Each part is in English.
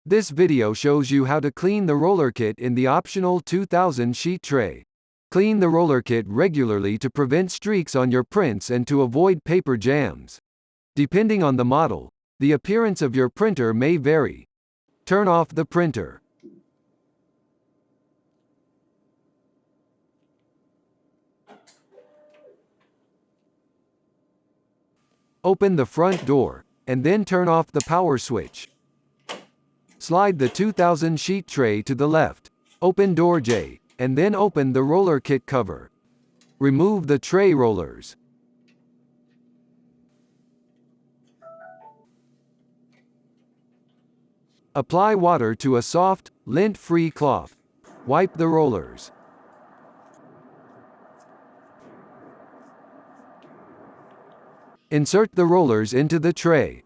This video shows you how to clean the roller kit in the optional 2000 sheet tray. Clean the roller kit regularly to prevent streaks on your prints and to avoid paper jams. Depending on the model, the appearance of your printer may vary. Turn off the printer. Open the front door, and then turn off the power switch. Slide the 2000 sheet tray to the left. Open door J, and then open the roller kit cover. Remove the tray rollers. Apply water to a soft, lint-free cloth. Wipe the rollers. Insert the rollers into the tray.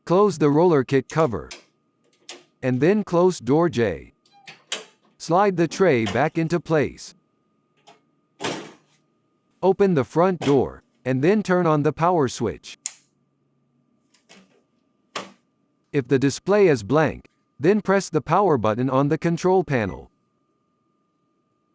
Close the roller kit cover. And then close door J. Slide the tray back into place. Open the front door, and then turn on the power switch. If the display is blank, then press the power button on the control panel.